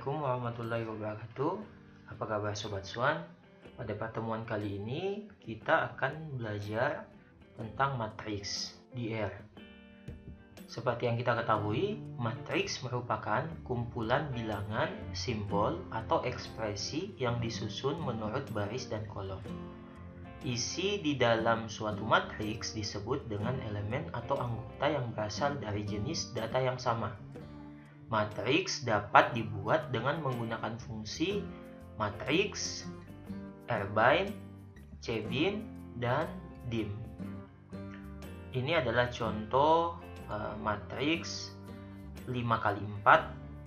Assalamualaikum warahmatullahi wabarakatuh. Apa kabar Sobat Swan? Pada pertemuan kali ini kita akan belajar tentang matriks di R. Seperti yang kita ketahui, matriks merupakan kumpulan bilangan, simbol, atau ekspresi yang disusun menurut baris dan kolom. Isi di dalam suatu matriks disebut dengan elemen atau anggota yang berasal dari jenis data yang sama. Matriks dapat dibuat dengan menggunakan fungsi matriks, R-bind, C-bind, dan dim. Ini adalah contoh matriks 5x4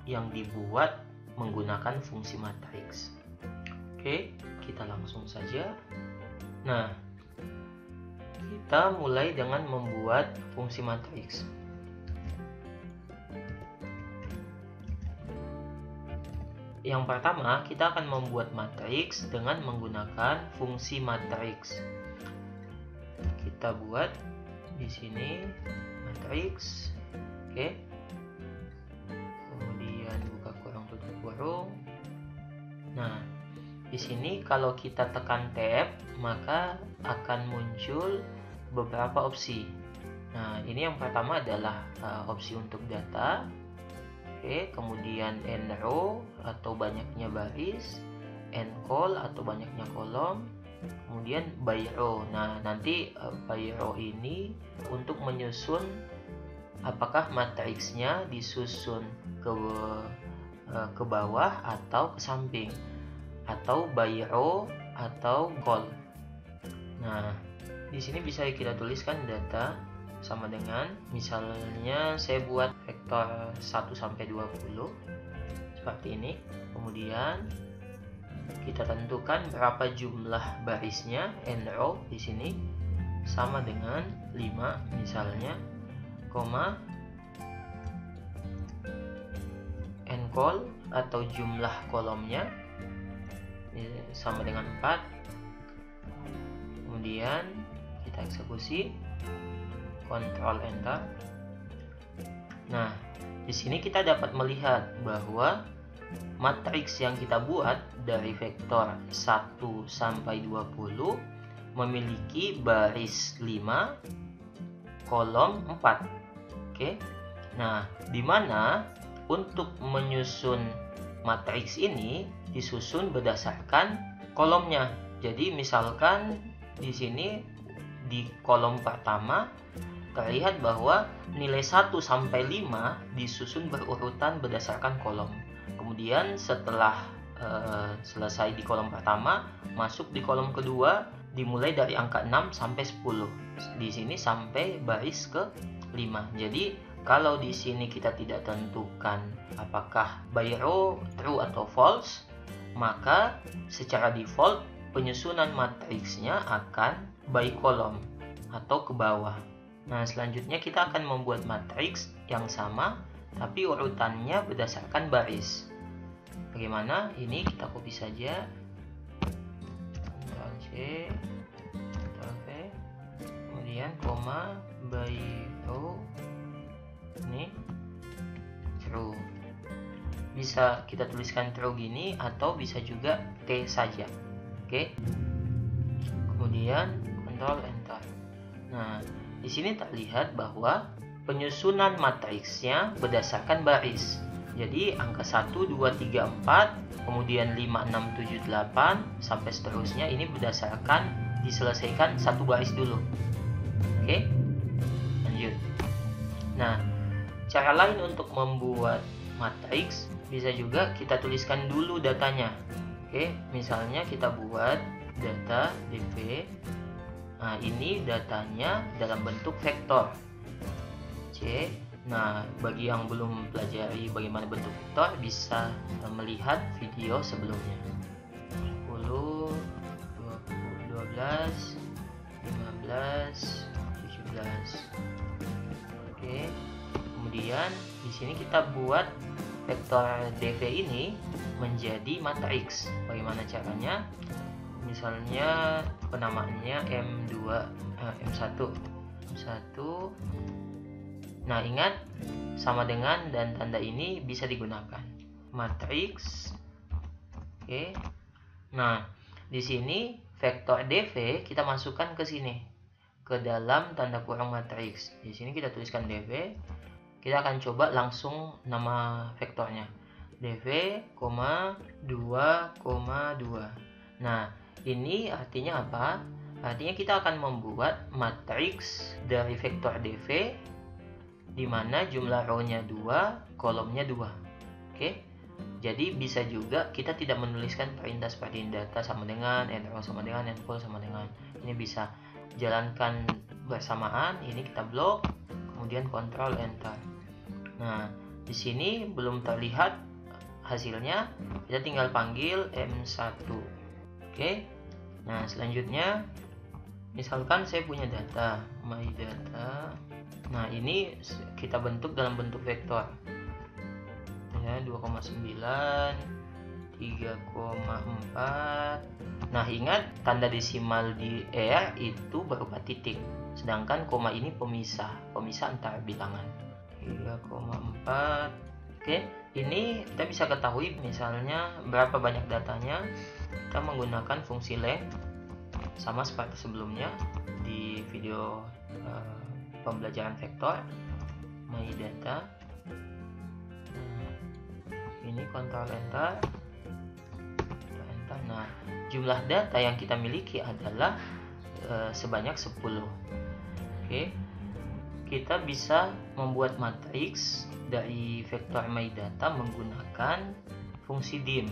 yang dibuat menggunakan fungsi matriks. Oke, kita langsung saja. Nah, kita mulai dengan membuat fungsi matriks. Yang pertama, kita akan membuat matriks dengan menggunakan fungsi matriks. Kita buat di sini matriks, oke. Kemudian buka kurung tutup kurung. Nah, di sini kalau kita tekan tab, maka akan muncul beberapa opsi. Nah, ini yang pertama adalah opsi untuk data. Oke, kemudian n row atau banyaknya baris, n col atau banyaknya kolom, kemudian by row. Nah, nanti by row ini untuk menyusun apakah matriksnya disusun ke bawah atau ke samping, atau by row atau col. Nah, di sini bisa kita tuliskan data sama dengan, misalnya saya buat vektor 1 sampai 20 seperti ini. Kemudian kita tentukan berapa jumlah barisnya, n row di sini sama dengan 5 misalnya, koma n col atau jumlah kolomnya sama dengan 4. Kemudian kita eksekusi, Ctrl Enter. Nah, di sini kita dapat melihat bahwa matriks yang kita buat dari vektor 1 sampai 20 memiliki baris 5, kolom 4. Oke. Nah, di mana untuk menyusun matriks ini disusun berdasarkan kolomnya. Jadi misalkan di sini di kolom pertama terlihat bahwa nilai 1 sampai 5 disusun berurutan berdasarkan kolom. Kemudian setelah selesai di kolom pertama, masuk di kolom kedua dimulai dari angka 6 sampai 10. Di sini sampai baris ke 5. Jadi kalau di sini kita tidak tentukan apakah by row true atau false, maka secara default penyusunan matriksnya akan by kolom atau ke bawah. Nah, selanjutnya kita akan membuat matriks yang sama tapi urutannya berdasarkan baris. Bagaimana? Ini kita copy saja. Ctrl C, Ctrl V, kemudian koma by row. Ini true. Bisa kita tuliskan true gini atau bisa juga T saja. Oke. Kemudian Ctrl Enter. Nah, di sini terlihat bahwa penyusunan matriksnya berdasarkan baris. Jadi angka 1, 2, 3, 4, kemudian 5, 6, 7, 8 sampai seterusnya ini berdasarkan diselesaikan satu baris dulu. Oke. Lanjut. Nah, cara lain untuk membuat matriks bisa juga kita tuliskan dulu datanya. Oke, misalnya kita buat data dp. Nah, ini datanya dalam bentuk vektor C. Nah, bagi yang belum pelajari bagaimana bentuk vektor, bisa melihat video sebelumnya. 10, 20, 12, 15, 17. Oke. Kemudian di sini kita buat vektor dv ini menjadi matriks. Bagaimana caranya? Misalnya penamaannya M1. Nah, ingat sama dengan dan tanda ini bisa digunakan. matriks. Oke. Nah, di sini vektor dv kita masukkan ke sini, ke dalam tanda kurung matriks. Di sini kita tuliskan dv. Kita akan coba langsung nama vektornya. dv, 2,2. Nah, ini artinya apa? Artinya kita akan membuat matriks dari vektor dv di mana jumlah row-nya 2, kolomnya 2. Oke. Jadi bisa juga kita tidak menuliskan perintah seperti data sama dengan, row sama dengan, col sama dengan. Ini bisa jalankan bersamaan. Ini kita blok, kemudian Ctrl Enter. Nah, di sini belum terlihat hasilnya. Kita tinggal panggil M1. Oke. Nah, selanjutnya misalkan saya punya data, my data. Nah, ini kita bentuk dalam bentuk vektor. Ya, 2,9, 3,4. Nah, ingat tanda desimal di R itu berupa titik, sedangkan koma ini pemisah antara bilangan. 3,4. Oke, ini kita bisa ketahui misalnya berapa banyak datanya. Kita menggunakan fungsi length sama seperti sebelumnya di video pembelajaran vektor, my data. Ini Ctrl Enter. Nah, jumlah data yang kita miliki adalah sebanyak 10. Oke. Kita bisa membuat matriks dari vektor my data menggunakan fungsi dim.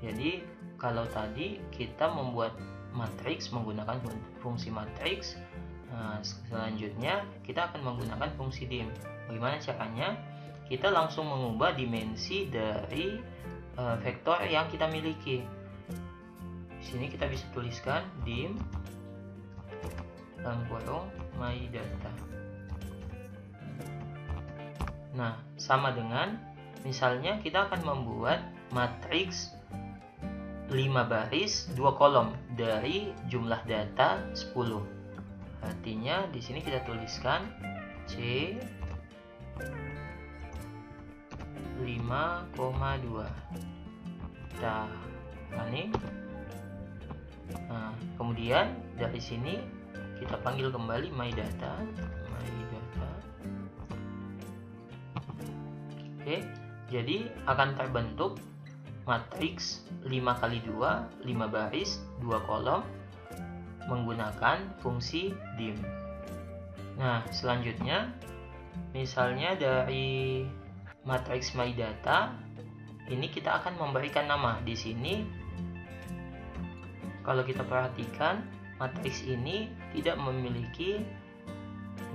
Jadi, kalau tadi kita membuat matriks menggunakan fungsi matriks, selanjutnya kita akan menggunakan fungsi dim. Bagaimana caranya? Kita langsung mengubah dimensi dari vektor yang kita miliki. Di sini kita bisa tuliskan dim dalam kurung my data. Nah, sama dengan misalnya kita akan membuat matriks 5 baris 2 kolom dari jumlah data 10. Artinya di sini kita tuliskan C 5,2. Kita running. Nah, kemudian dari sini kita panggil kembali my data. Oke, jadi akan terbentuk matriks 5 kali 2, 5 baris 2 kolom menggunakan fungsi dim. Nah, selanjutnya misalnya dari matriks my data ini kita akan memberikan nama. Di sini kalau kita perhatikan matriks ini tidak memiliki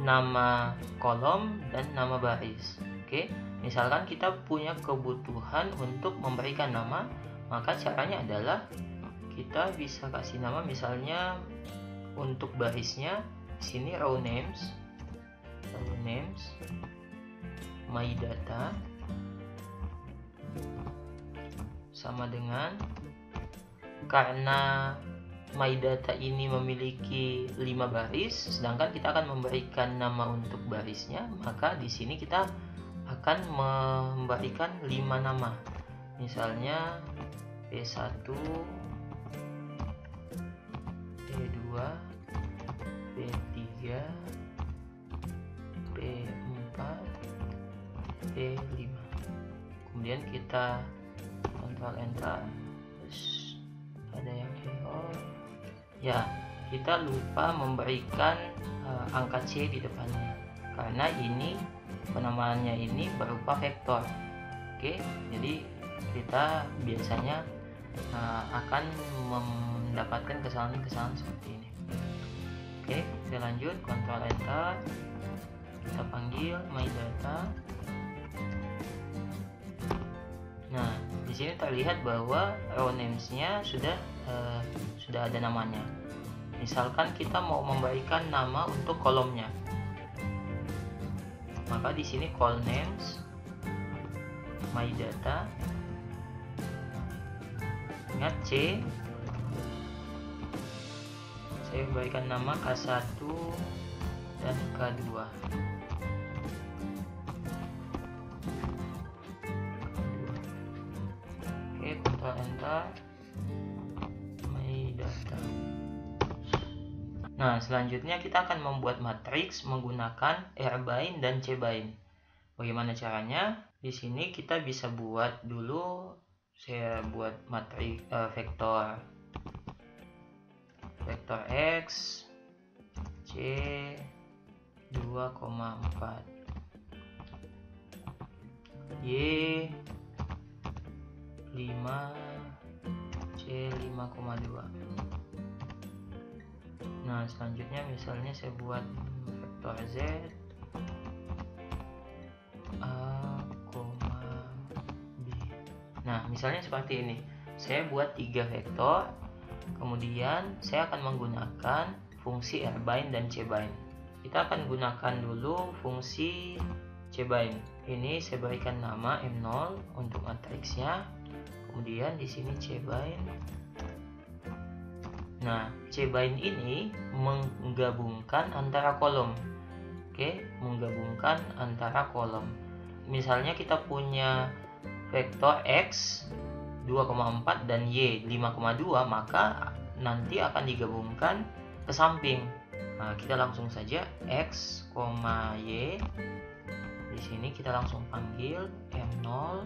nama kolom dan nama baris. Oke, misalkan kita punya kebutuhan untuk memberikan nama, maka caranya adalah kita bisa kasih nama, misalnya untuk barisnya di sini row names my data sama dengan, karena my data ini memiliki 5 baris, sedangkan kita akan memberikan nama untuk barisnya, maka di sini kita akan memberikan 5 nama. Misalnya P1, P2, P3, P4, P5. Kemudian kita Ctrl Enter. Terus ada yang error. Ya, kita lupa memberikan angka C di depannya, karena ini penamaannya ini berupa vektor. Oke, jadi kita biasanya akan mendapatkan kesalahan seperti ini. Oke, kita lanjut, Ctrl Enter. Kita panggil my data. Nah, di sini terlihat bahwa row names-nya sudah ada namanya. Misalkan kita mau memberikan nama untuk kolomnya, maka di sini call names my data. Ingat C, saya berikan nama K1 dan K2. MyData. Nah, selanjutnya kita akan membuat matriks menggunakan R-bind dan C-bind. Bagaimana caranya? Di sini kita bisa buat dulu, saya buat matriks vektor X C 2,4 Y 5 C 5,2. Nah, selanjutnya misalnya saya buat vektor Z A, B. Nah, misalnya seperti ini. Saya buat 3 vektor, kemudian saya akan menggunakan fungsi R-bind dan C-bind. Kita akan gunakan dulu fungsi C-bind. Ini saya berikan nama M0 untuk matriksnya. Kemudian di sini C-bind. Nah, C-bind ini menggabungkan antara kolom. Oke, menggabungkan antara kolom. Misalnya kita punya vektor X 2,4 dan Y 5,2, maka nanti akan digabungkan ke samping. Nah, kita langsung saja X, Y. Di sini kita langsung panggil M0.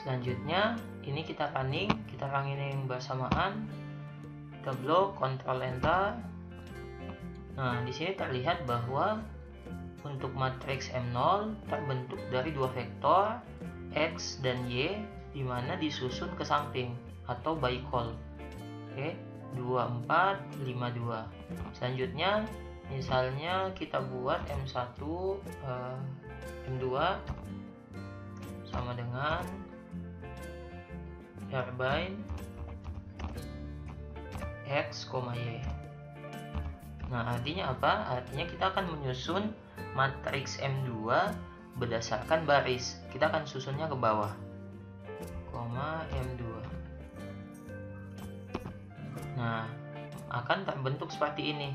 Selanjutnya ini kita running bersamaan. Kita blok, Ctrl Enter. Nah, di sini terlihat bahwa untuk matriks M0 terbentuk dari 2 vektor X dan Y, di mana disusun ke samping atau by call. Oke, 24, 52. Selanjutnya, misalnya kita buat M1, M2 sama dengan R-bind X, Y. Nah, artinya apa? Artinya kita akan menyusun matriks M2 berdasarkan baris. Kita akan susunnya ke bawah, M2. Nah, akan terbentuk seperti ini.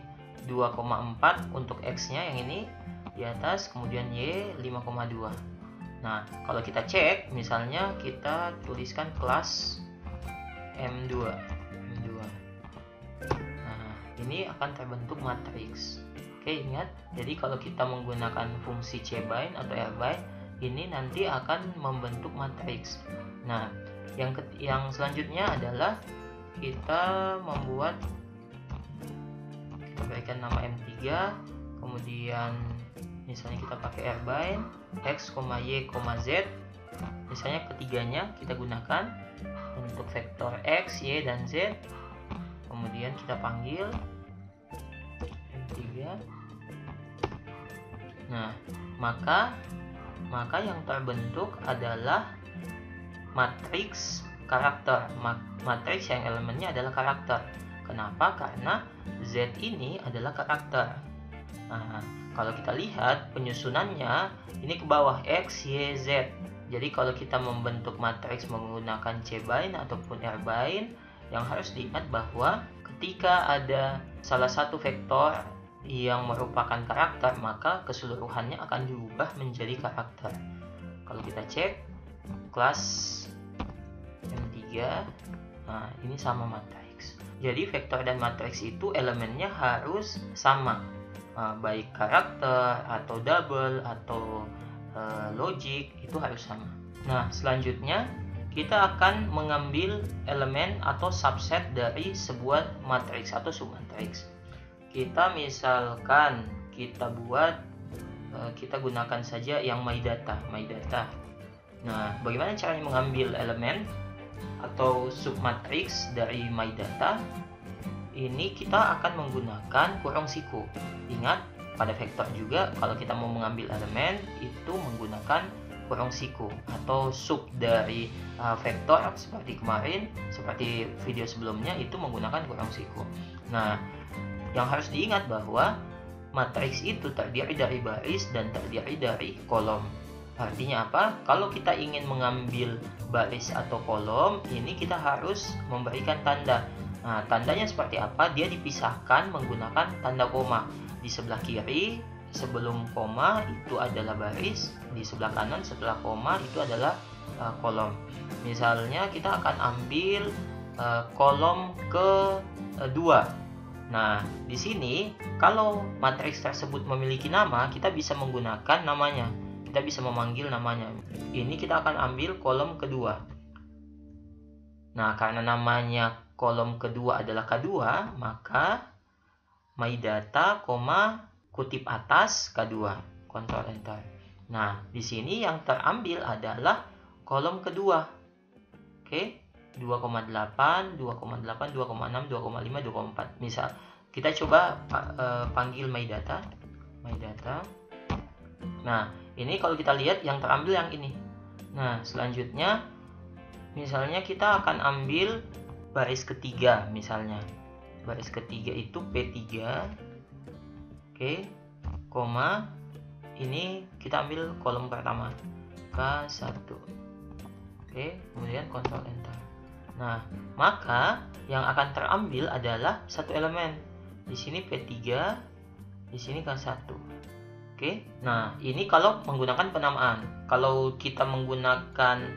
2,4 untuk X-nya yang ini di atas, kemudian Y 5,2. Nah, kalau kita cek, misalnya kita tuliskan kelas M2. Nah, ini akan terbentuk matriks. Oke, ingat, jadi kalau kita menggunakan fungsi C-bind atau R-bind, ini nanti akan membentuk matriks. Nah, yang selanjutnya adalah kita membuat, kita berikan nama M3, kemudian misalnya kita pakai R-bind X, Y, Z. Misalnya ketiganya kita gunakan untuk vektor X, Y, dan Z. Kemudian kita panggil M3. Nah, maka yang terbentuk adalah matriks karakter. Matriks yang elemennya adalah karakter. Kenapa? Karena Z ini adalah karakter. Nah, kalau kita lihat penyusunannya, ini ke bawah X, Y, Z. Jadi kalau kita membentuk matriks menggunakan C-bind ataupun R-bind, yang harus diingat bahwa ketika ada salah satu vektor yang merupakan karakter, maka keseluruhannya akan diubah menjadi karakter. Kalau kita cek kelas M3, nah ini sama matriks. Jadi vektor dan matriks itu elemennya harus sama, baik karakter atau double atau logic itu harus sama. Nah, selanjutnya kita akan mengambil elemen atau subset dari sebuah matriks atau submatriks. Kita misalkan kita buat, kita gunakan saja yang MyData. Nah, bagaimana caranya mengambil elemen atau submatriks dari MyData? Ini kita akan menggunakan kurung siku. Ingat, pada vektor juga kalau kita mau mengambil elemen itu menggunakan kurung siku atau sub dari vektor seperti kemarin, seperti video sebelumnya itu menggunakan kurung siku. Nah, yang harus diingat bahwa matriks itu terdiri dari baris dan terdiri dari kolom. Artinya apa? Kalau kita ingin mengambil baris atau kolom, ini kita harus memberikan tanda. Nah, tandanya seperti apa? Dia dipisahkan menggunakan tanda koma. Di sebelah kiri sebelum koma itu adalah baris, di sebelah kanan setelah koma itu adalah kolom. Misalnya kita akan ambil kolom kedua. Nah, di sini kalau matriks tersebut memiliki nama, kita bisa menggunakan namanya. Kita bisa memanggil namanya. Ini kita akan ambil kolom kedua. Nah, karena namanya kolom kedua adalah K2, maka MyData, kutip atas K2. Ctrl Enter. Nah, di sini yang terambil adalah kolom kedua. Oke. 2,8, 2,8, 2,6, 2,5, 2,4. Misal kita coba panggil MyData. Nah, ini kalau kita lihat yang terambil yang ini. Nah, selanjutnya misalnya kita akan ambil baris ketiga misalnya. Baris ketiga itu P3. Oke. Koma. Ini kita ambil kolom pertama K1. Oke, kemudian Ctrl Enter. Nah, maka yang akan terambil adalah satu elemen. Di sini P3, di sini K1. Oke. Nah, ini kalau menggunakan penamaan. Kalau kita menggunakan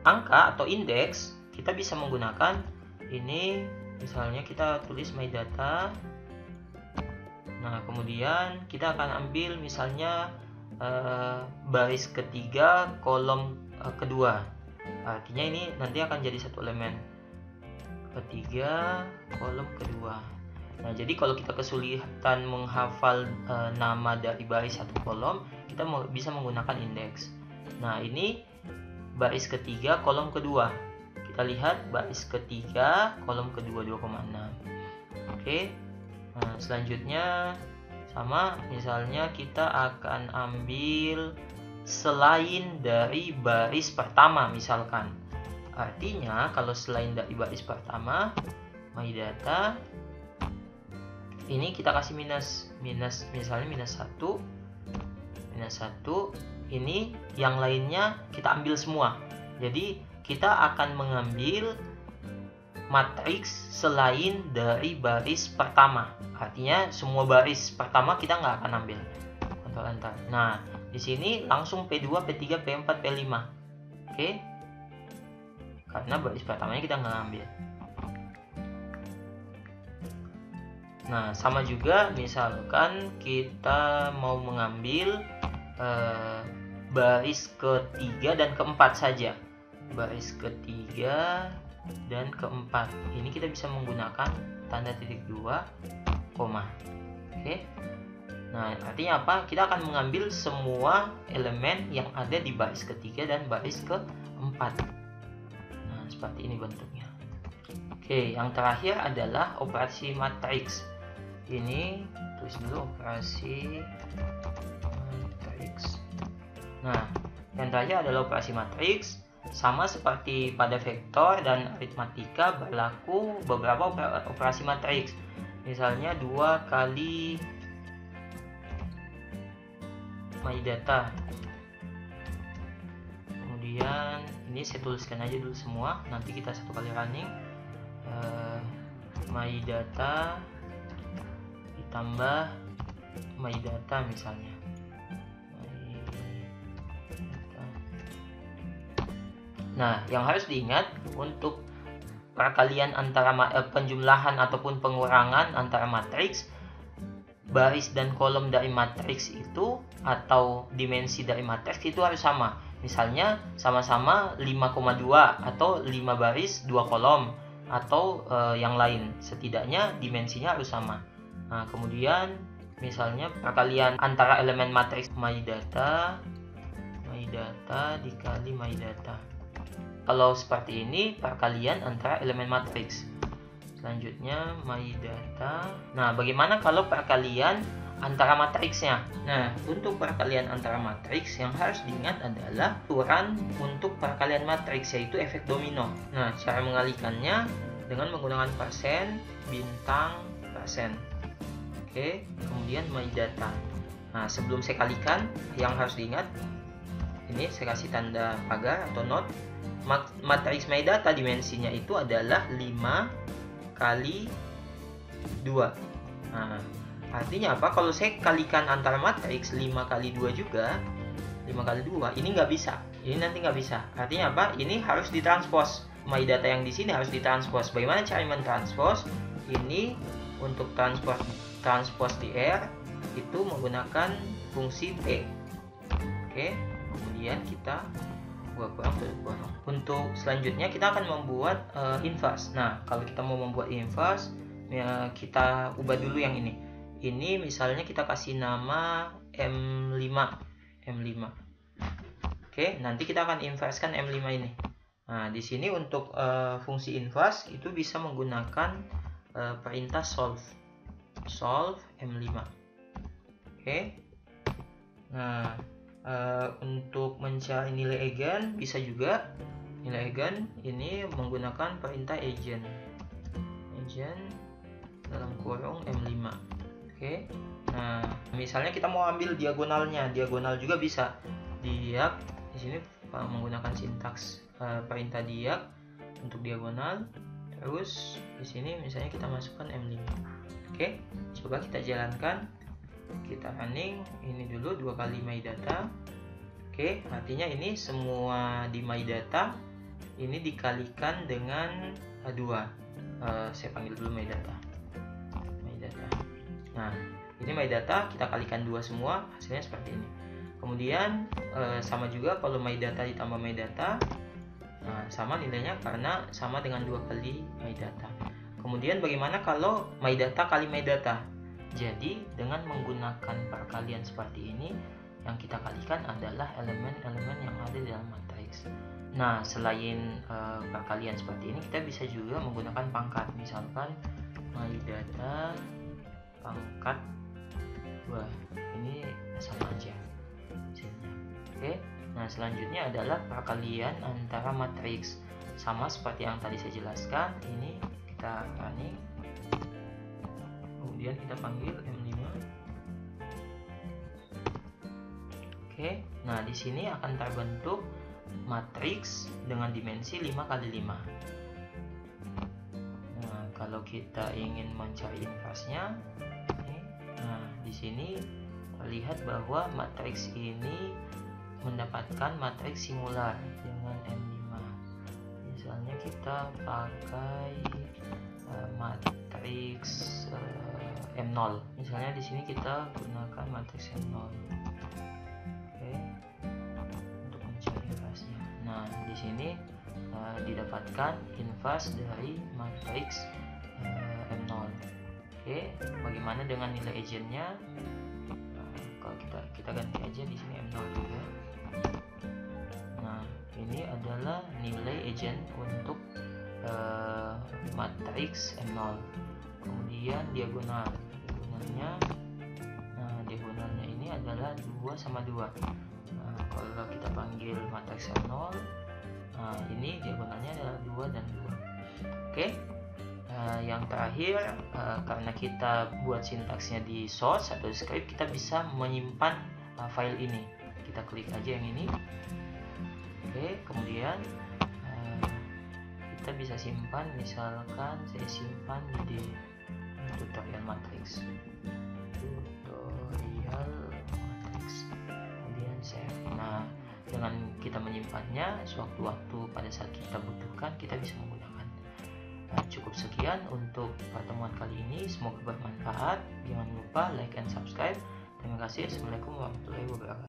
angka atau indeks, kita bisa menggunakan ini. Misalnya kita tulis MyData. Nah, kemudian kita akan ambil misalnya baris ketiga kolom kedua. Artinya ini nanti akan jadi satu elemen. Ketiga kolom kedua. Nah, jadi kalau kita kesulitan menghafal nama dari baris satu kolom, kita bisa menggunakan indeks. Nah, ini baris ketiga kolom kedua. Kita lihat baris ketiga kolom kedua 2,6. Oke. Nah, selanjutnya sama, misalnya kita akan ambil selain dari baris pertama misalkan. Artinya kalau selain dari baris pertama, MyData ini kita kasih minus misalnya minus 1, ini yang lainnya kita ambil semua. Jadi kita akan mengambil matriks selain dari baris pertama. Artinya semua baris pertama kita nggak akan ambil. Ctrl Enter. Nah, di sini langsung P2, P3, P4, P5. Oke. Karena baris pertamanya kita nggak ambil. Nah, sama juga misalkan kita mau mengambil baris ketiga dan keempat saja. Baris ketiga dan keempat. Ini kita bisa menggunakan tanda titik 2, koma. Oke. Nah, artinya apa? Kita akan mengambil semua elemen yang ada di baris ketiga dan baris keempat. Nah, seperti ini bentuknya. Oke, yang terakhir adalah operasi matriks. Ini tulis dulu operasi matriks. Nah, yang terakhir adalah operasi matriks. Sama seperti pada vektor dan aritmatika, berlaku beberapa operasi matriks. Misalnya 2 kali MyData. Kemudian ini saya tuliskan aja dulu semua, nanti kita satu kali running. MyData ditambah MyData misalnya. Nah, yang harus diingat untuk perkalian antara penjumlahan ataupun pengurangan antara matriks, baris dan kolom dari matriks itu atau dimensi dari matriks itu harus sama. Misalnya sama-sama 5,2 atau 5 baris 2 kolom atau yang lain. Setidaknya dimensinya harus sama. Nah, kemudian misalnya perkalian antara elemen matriks MyData dikali MyData. Kalau seperti ini perkalian antara elemen matriks. Selanjutnya MyData. Nah, bagaimana kalau perkalian antara matriksnya? Nah, untuk perkalian antara matriks yang harus diingat adalah aturan untuk perkalian matriks, yaitu efek domino. Nah, cara mengalihkannya dengan menggunakan persen, bintang, persen. Oke, kemudian MyData. Nah, sebelum saya kalikan, yang harus diingat, ini saya kasih tanda pagar atau not. Matriks MyData dimensinya itu adalah 5 kali 2. Nah, artinya apa? Kalau saya kalikan antara matriks 5 kali 2 juga, 5 kali 2, ini nggak bisa. Ini nanti nggak bisa. Artinya apa? Ini harus ditranspos. my data yang di sini harus ditranspose. Bagaimana cara mentranspose? Ini untuk transpose di R itu menggunakan fungsi P. Oke, kemudian kita buang. Untuk selanjutnya kita akan membuat inverse. Nah, kalau kita mau membuat inverse, ya kita ubah dulu yang ini. Ini misalnya kita kasih nama M5. Oke, nanti kita akan inversekan M5 ini. Nah, di sini untuk fungsi inverse itu bisa menggunakan perintah solve M5. Oke. Nah, untuk mencari nilai eigen bisa juga. Nilai eigen ini menggunakan perintah eigen dalam kurung M5. Oke. Nah, misalnya kita mau ambil diagonalnya, diagonal juga bisa. Diag di sini menggunakan sintaks perintah diag untuk diagonal. Terus di sini misalnya kita masukkan M5. Oke, coba kita jalankan. Kita running ini dulu 2 kali my data. Oke, artinya ini semua di my data ini dikalikan dengan 2. Saya panggil dulu my data. Nah, ini my data kita kalikan 2 semua, hasilnya seperti ini. Kemudian sama juga kalau my data ditambah my data, nah, sama nilainya karena sama dengan 2 kali my data. Kemudian bagaimana kalau my data kali my data? Jadi dengan menggunakan perkalian seperti ini, yang kita kalikan adalah elemen-elemen yang ada di dalam matriks. Nah, selain perkalian seperti ini, kita bisa juga menggunakan pangkat. Misalkan my data pangkat 2, ini sama aja hasilnya. Oke, nah selanjutnya adalah perkalian antara matriks. Sama seperti yang tadi saya jelaskan, ini kita running, kemudian kita panggil M5. Oke, nah di sini akan terbentuk matriks dengan dimensi 5x5. Nah, kalau kita ingin mencari inversenya, nah di sini terlihat bahwa matriks ini mendapatkan matriks singular dengan M5. Misalnya kita pakai matriks M0. Misalnya di sini kita gunakan matriks M0. Oke, untuk mencari inversenya. Nah, di sini didapatkan inverse dari matriks M0. Oke, bagaimana dengan nilai eigennya? Kalau kita ganti aja di sini M0 juga. Nah, ini adalah nilai eigen untuk matriks M0. Kemudian diagonalnya, nah diagonalnya ini adalah 2 sama 2. Nah, kalau kita panggil matriks M0, nah ini diagonalnya adalah 2 dan 2. Oke. Yang terakhir, karena kita buat sintaksnya di source atau script, kita bisa menyimpan file ini. Kita klik aja yang ini. Oke, kemudian kita bisa simpan. Misalkan saya simpan di tutorial matrix, kemudian save. Nah, dengan kita menyimpannya, sewaktu-waktu pada saat kita butuhkan, kita bisa menggunakan. Cukup sekian untuk pertemuan kali ini, semoga bermanfaat. Jangan lupa like and subscribe. Terima kasih. Assalamualaikum warahmatullahi wabarakatuh.